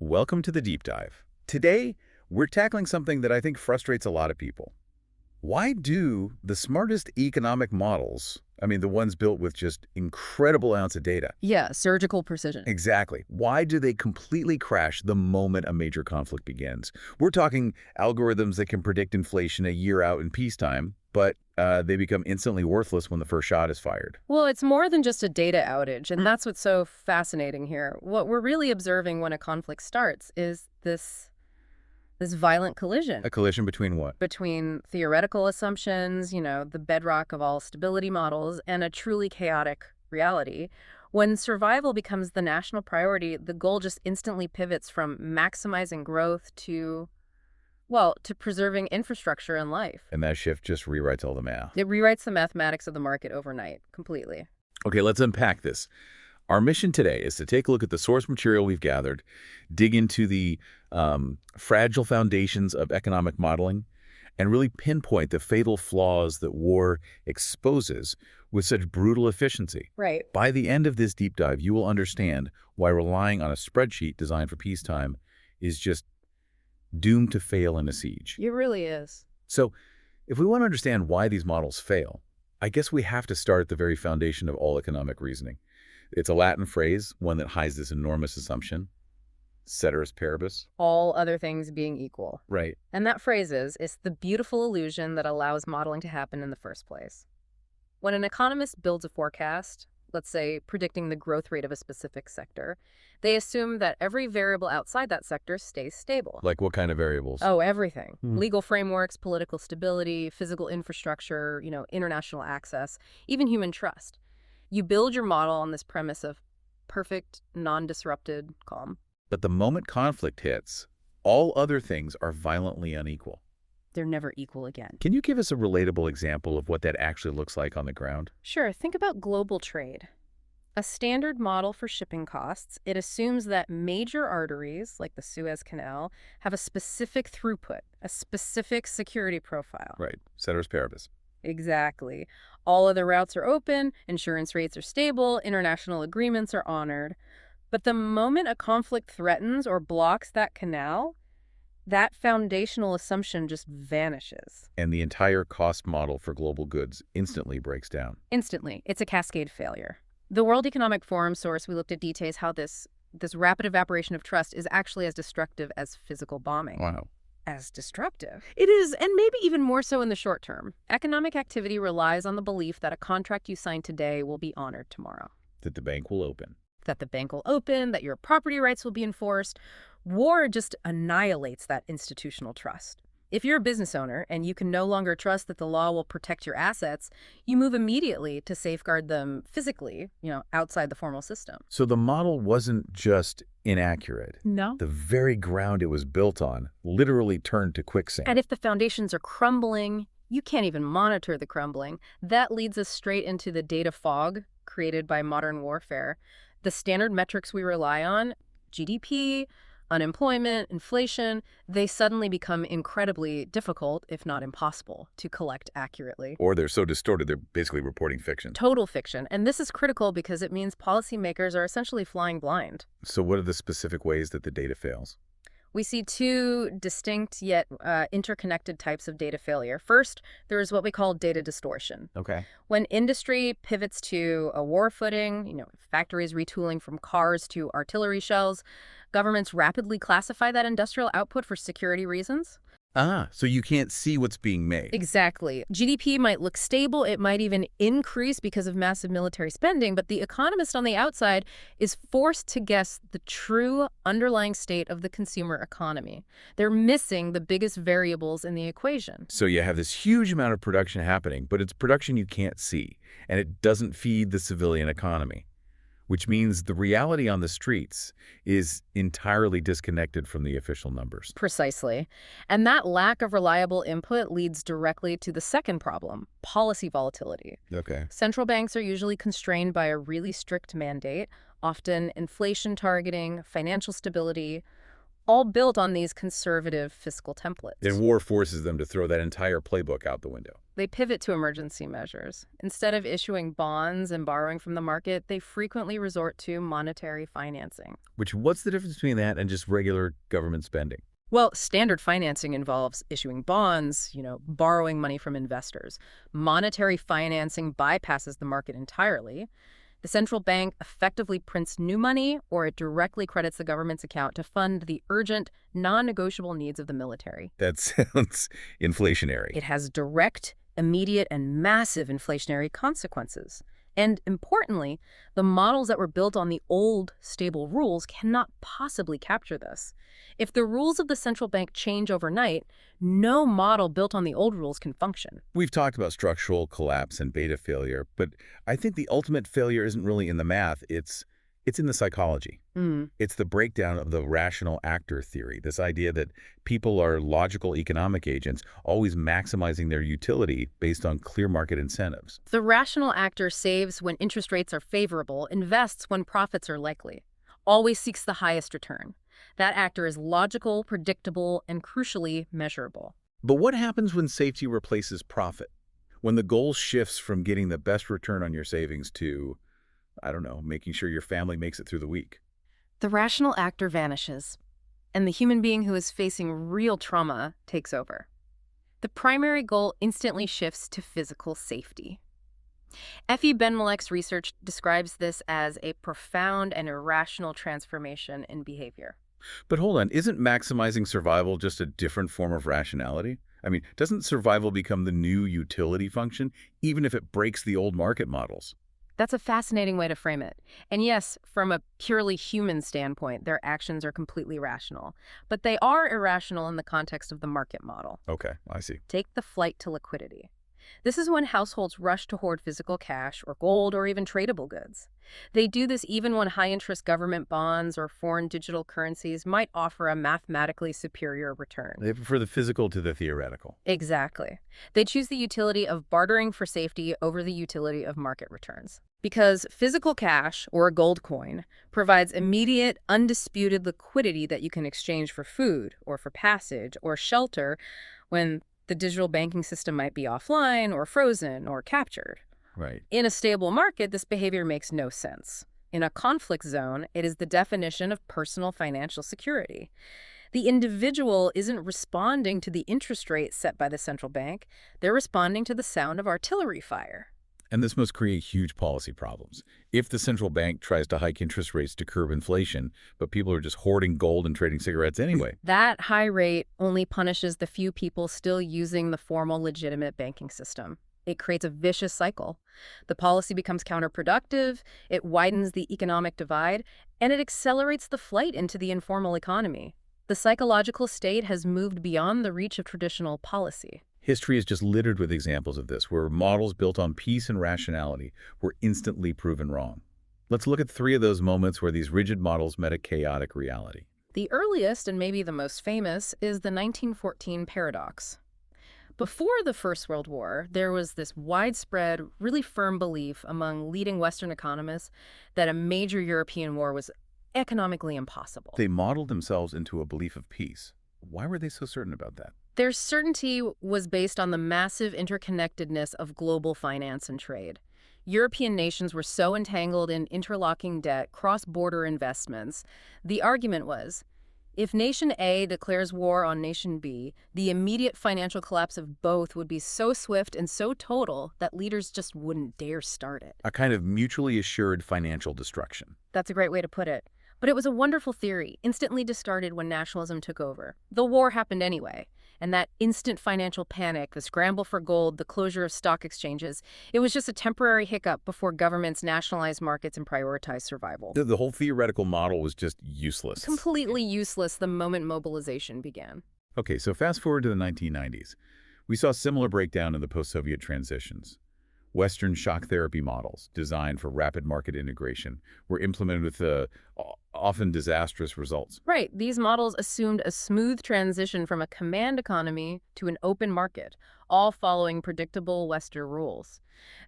Welcome to the deep dive. Today, we're tackling something that I think frustrates a lot of people. Why do the smartest economic models, the ones built with just incredible amounts of data, Yeah, surgical precision. exactly, why do they completely crash the moment a major conflict begins? We're talking algorithms that can predict inflation a year out in peacetime, but they become instantly worthless when the first shot is fired. Well, it's more than just a data outage, and that's what's so fascinating here. What we're really observing when a conflict starts is this violent collision A collision between what? between theoretical assumptions, the bedrock of all stability models, and a truly chaotic reality. When survival becomes the national priority, the goal just instantly pivots from maximizing growth to preserving infrastructure and life. And that shift just rewrites all the math. It rewrites the mathematics of the market overnight, completely. Okay, let's unpack this. Our mission today is to take a look at the source material we've gathered, dig into the fragile foundations of economic modeling, and really pinpoint the fatal flaws that war exposes with such brutal efficiency. Right. By the end of this deep dive, you will understand why relying on a spreadsheet designed for peacetime is just doomed to fail in a siege. It really is. So, if we want to understand why these models fail, I guess we have to start at the very foundation of all economic reasoning. It's a Latin phrase, one that hides this enormous assumption, ceteris paribus. All other things being equal. Right. And that phrase is the beautiful illusion that allows modeling to happen in the first place. When an economist builds a forecast, let's say predicting the growth rate of a specific sector, they assume that every variable outside that sector stays stable. Like what kind of variables? Oh, everything. Hmm. Legal frameworks, political stability, physical infrastructure, international access, even human trust. You build your model on this premise of perfect, non-disrupted calm. But the moment conflict hits, all other things are violently unequal. They're never equal again. Can you give us a relatable example of what that actually looks like on the ground? Sure, think about global trade. A standard model for shipping costs, it assumes that major arteries, like the Suez Canal, have a specific throughput, a specific security profile. Right. Ceteris paribus. Exactly. All other routes are open, insurance rates are stable, international agreements are honored. But the moment a conflict threatens or blocks that canal, that foundational assumption just vanishes. And the entire cost model for global goods instantly breaks down. Instantly. It's a cascade failure. The World Economic Forum source we looked at details how this rapid evaporation of trust is actually as destructive as physical bombing. Wow. As destructive. It is, and maybe even more so in the short term. Economic activity relies on the belief that a contract you sign today will be honored tomorrow. That the bank will open. That the bank will open, that your property rights will be enforced. War just annihilates that institutional trust. If you're a business owner and you can no longer trust that the law will protect your assets, you move immediately to safeguard them physically, outside the formal system. So the model wasn't just inaccurate. No. The very ground it was built on literally turned to quicksand. And if the foundations are crumbling, you can't even monitor the crumbling. That leads us straight into the data fog created by modern warfare. The standard metrics we rely on, GDP, unemployment, inflation, they suddenly become incredibly difficult, if not impossible, to collect accurately. Or they're so distorted, they're basically reporting fiction. Total fiction. And this is critical because it means policymakers are essentially flying blind. So what are the specific ways that the data fails? We see two distinct yet interconnected types of data failure. First, there is what we call data distortion. Okay. When industry pivots to a war footing, factories retooling from cars to artillery shells, governments rapidly classify that industrial output for security reasons. So you can't see what's being made. Exactly. GDP might look stable, it might even increase because of massive military spending, but the economist on the outside is forced to guess the true underlying state of the consumer economy. They're missing the biggest variables in the equation. So you have this huge amount of production happening, but it's production you can't see, and it doesn't feed the civilian economy, which means the reality on the streets is entirely disconnected from the official numbers. Precisely. And that lack of reliable input leads directly to the second problem, policy volatility. Okay. Central banks are usually constrained by a really strict mandate, often inflation targeting, financial stability, all built on these conservative fiscal And templates. war forces them to throw that entire playbook out the window. They pivot to emergency measures. Instead of issuing bonds and borrowing from the market, they frequently resort to monetary financing. What's the difference between that and just regular government spending? Well, standard financing involves issuing bonds, borrowing money from investors. Monetary financing bypasses the market entirely. The central bank effectively prints new money, or it directly credits the government's account to fund the urgent, non-negotiable needs of the military. That sounds inflationary. It has direct, immediate, and massive inflationary consequences. And importantly, the models that were built on the old, stable rules cannot possibly capture this. If the rules of the central bank change overnight, no model built on the old rules can function. We've talked about structural collapse and beta failure, but I think the ultimate failure isn't really in the math, it's in the psychology. It's the breakdown of the rational actor theory, this idea that people are logical economic agents, always maximizing their utility based on clear market incentives. The rational actor saves when interest rates are favorable, invests when profits are likely, always seeks the highest return. That actor is logical, predictable, and crucially measurable. But what happens when safety replaces profit? When the goal shifts from getting the best return on your savings to, I don't know, making sure your family makes it through the week? The rational actor vanishes, and the human being who is facing real trauma takes over. The primary goal instantly shifts to physical safety. Effie Ben-Malek's research describes this as a profound and irrational transformation in behavior. But hold on, isn't maximizing survival just a different form of rationality? I mean, doesn't survival become the new utility function, even if it breaks the old market models? That's a fascinating way to frame it. And yes, from a purely human standpoint, their actions are completely rational. But they are irrational in the context of the market model. Okay, I see. Take the flight to liquidity. This is when households rush to hoard physical cash or gold or even tradable goods. They do this even when high-interest government bonds or foreign digital currencies might offer a mathematically superior return. They prefer the physical to the theoretical. Exactly. They choose the utility of bartering for safety over the utility of market returns. Because physical cash, or a gold coin, provides immediate, undisputed liquidity that you can exchange for food, or for passage, or shelter when the digital banking system might be offline, or frozen, or captured. Right. In a stable market, this behavior makes no sense. In a conflict zone, it is the definition of personal financial security. The individual isn't responding to the interest rate set by the central bank. They're responding to the sound of artillery fire. And this must create huge policy problems. If the central bank tries to hike interest rates to curb inflation, but people are just hoarding gold and trading cigarettes anyway. That high rate only punishes the few people still using the formal, legitimate banking system. It creates a vicious cycle. The policy becomes counterproductive, it widens the economic divide, and it accelerates the flight into the informal economy. The psychological state has moved beyond the reach of traditional policy. History is just littered with examples of this, where models built on peace and rationality were instantly proven wrong. Let's look at 3 of those moments where these rigid models met a chaotic reality. The earliest, and maybe the most famous, is the 1914 paradox. Before the First World War, there was this widespread, really firm belief among leading Western economists that a major European war was economically impossible. They modeled themselves into a belief of peace. Why were they so certain about that? Their certainty was based on the massive interconnectedness of global finance and trade. European nations were so entangled in interlocking debt, cross-border investments. The argument was, if nation A declares war on nation B, the immediate financial collapse of both would be so swift and so total that leaders just wouldn't dare start it. A kind of mutually assured financial destruction. That's a great way to put it. But it was a wonderful theory, instantly discarded when nationalism took over. The war happened anyway. And that instant financial panic, the scramble for gold, the closure of stock exchanges, it was just a temporary hiccup before governments nationalized markets and prioritized survival. The whole theoretical model was just useless. Completely useless the moment mobilization began. Okay, so fast forward to the 1990s. We saw similar breakdown in the post-Soviet transitions. Western shock therapy models, designed for rapid market integration, were implemented with often disastrous results. Right. These models assumed a smooth transition from a command economy to an open market, all following predictable Western rules.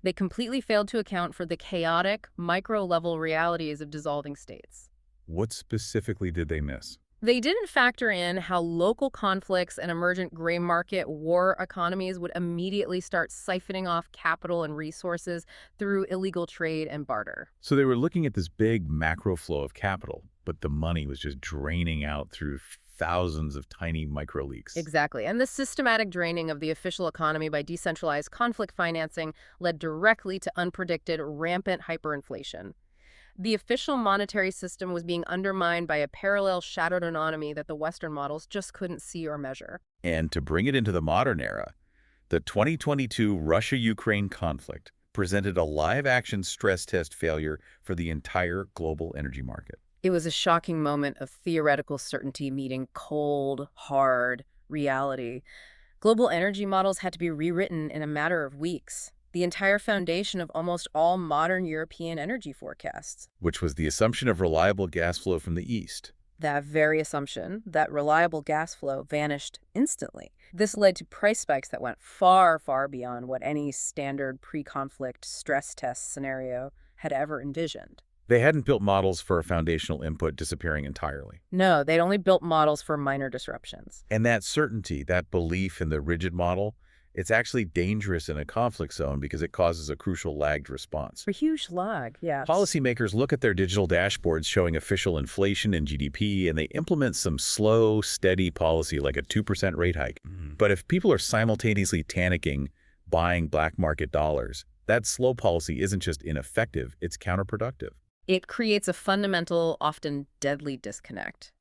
They completely failed to account for the chaotic, micro-level realities of dissolving states. What specifically did they miss? They didn't factor in how local conflicts and emergent gray market war economies would immediately start siphoning off capital and resources through illegal trade and barter. So they were looking at this big macro flow of capital, but the money was just draining out through thousands of tiny micro leaks. Exactly. And the systematic draining of the official economy by decentralized conflict financing led directly to unpredicted, rampant hyperinflation. The official monetary system was being undermined by a parallel shadowed economy that the Western models just couldn't see or measure. And to bring it into the modern era, the 2022 Russia-Ukraine conflict presented a live-action stress test failure for the entire global energy market. It was a shocking moment of theoretical certainty meeting cold, hard reality. Global energy models had to be rewritten in a matter of weeks, the entire foundation of almost all modern European energy forecasts. Which was the assumption of reliable gas flow from the east. That very assumption, that reliable gas flow, vanished instantly. This led to price spikes that went far, far beyond what any standard pre-conflict stress test scenario had ever envisioned. They hadn't built models for a foundational input disappearing entirely. No, they'd only built models for minor disruptions. And that certainty, that belief in the rigid model, it's actually dangerous in a conflict zone because it causes a crucial lagged response. A huge lag, yes. Policymakers look at their digital dashboards showing official inflation and GDP, and they implement some slow, steady policy like a 2% rate hike. But if people are simultaneously panicking, buying black market dollars, that slow policy isn't just ineffective, it's counterproductive. It creates a fundamental, often deadly disconnect.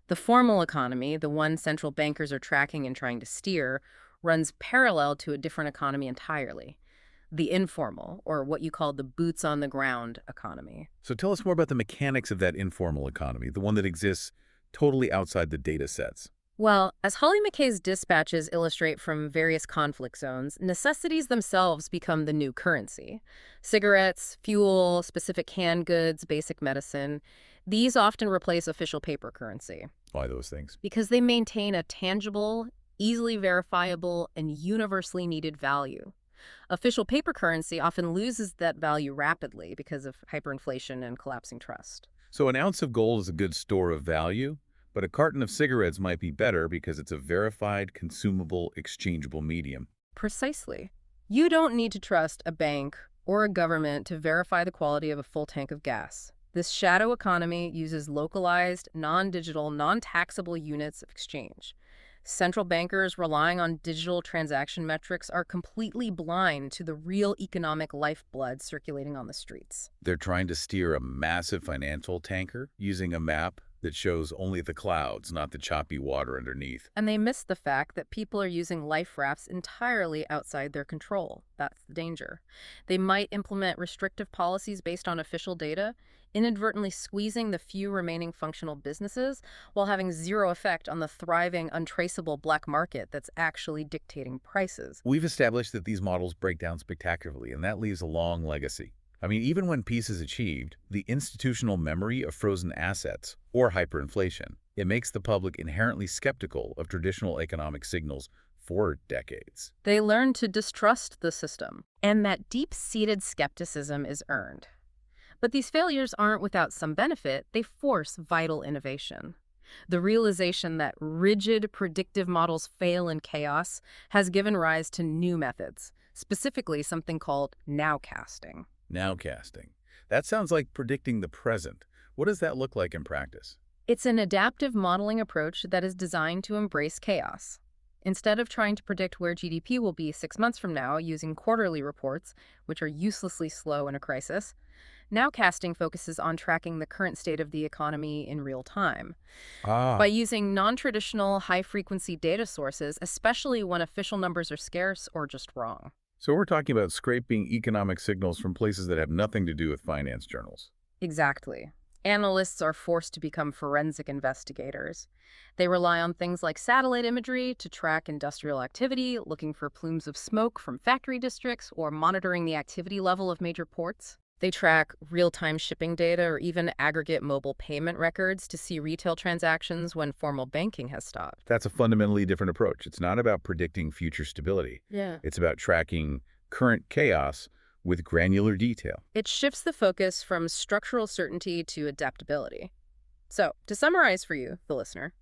The formal economy, the one central bankers are tracking and trying to steer, runs parallel to a different economy entirely. The informal, or what you call the boots-on-the-ground economy. So tell us more about the mechanics of that informal economy, the one that exists totally outside the data sets. Well, as Holly McKay's dispatches illustrate from various conflict zones, necessities themselves become the new currency. Cigarettes, fuel, specific canned goods, basic medicine, these often replace official paper currency. Why those things? Because they maintain a tangible, easily verifiable, and universally needed value. Official paper currency often loses that value rapidly because of hyperinflation and collapsing trust. So an ounce of gold is a good store of value, but a carton of cigarettes might be better because it's a verified, consumable, exchangeable medium. Precisely. You don't need to trust a bank or a government to verify the quality of a full tank of gas. This shadow economy uses localized, non-digital, non-taxable units of exchange. Central bankers relying on digital transaction metrics are completely blind to the real economic lifeblood circulating on the streets. They're trying to steer a massive financial tanker using a map that shows only the clouds, not the choppy water underneath. And they miss the fact that people are using life rafts entirely outside their control. That's the danger. They might implement restrictive policies based on official data, inadvertently squeezing the few remaining functional businesses while having zero effect on the thriving, untraceable black market that's actually dictating prices. We've established that these models break down spectacularly, and that leaves a long legacy. I mean, even when peace is achieved, the institutional memory of frozen assets, or hyperinflation, it makes the public inherently skeptical of traditional economic signals for decades. They learn to distrust the system, and that deep-seated skepticism is earned. But these failures aren't without some benefit. They force vital innovation. The realization that rigid, predictive models fail in chaos has given rise to new methods, specifically something called nowcasting. Nowcasting. That sounds like predicting the present. What does that look like in practice? It's an adaptive modeling approach that is designed to embrace chaos. Instead of trying to predict where GDP will be 6 months from now using quarterly reports, which are uselessly slow in a crisis, nowcasting focuses on tracking the current state of the economy in real time. By using non-traditional, high-frequency data sources, especially when official numbers are scarce or just wrong. So we're talking about scraping economic signals from places that have nothing to do with finance journals. Exactly. Analysts are forced to become forensic investigators. They rely on things like satellite imagery to track industrial activity, looking for plumes of smoke from factory districts, or monitoring the activity level of major ports. They track real-time shipping data or even aggregate mobile payment records to see retail transactions when formal banking has stopped. That's a fundamentally different approach. It's not about predicting future stability. Yeah. It's about tracking current chaos with granular detail. It shifts the focus from structural certainty to adaptability. So, to summarize for you, the listener,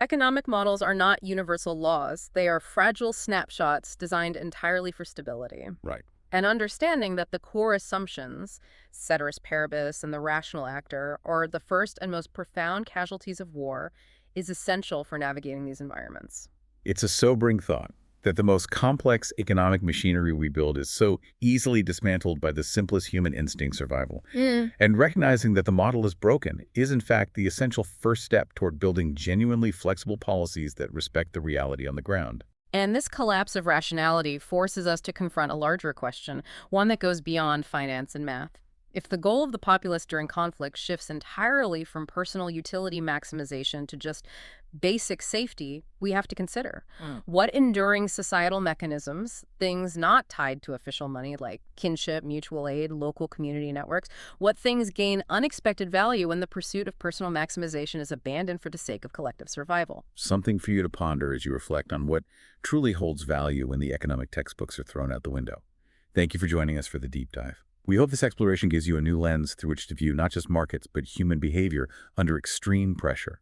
economic models are not universal laws. They are fragile snapshots designed entirely for stability. Right. And understanding that the core assumptions, ceteris paribus and the rational actor, are the first and most profound casualties of war, is essential for navigating these environments. It's a sobering thought that the most complex economic machinery we build is so easily dismantled by the simplest human instinct, survival. And recognizing that the model is broken is, in fact, the essential first step toward building genuinely flexible policies that respect the reality on the ground. And this collapse of rationality forces us to confront a larger question, one that goes beyond finance and math. If the goal of the populace during conflict shifts entirely from personal utility maximization to just basic safety, we have to consider what enduring societal mechanisms, things not tied to official money like kinship, mutual aid, local community networks, what things gain unexpected value when the pursuit of personal maximization is abandoned for the sake of collective survival. Something for you to ponder as you reflect on what truly holds value when the economic textbooks are thrown out the window. Thank you for joining us for the deep dive. We hope this exploration gives you a new lens through which to view not just markets, but human behavior under extreme pressure.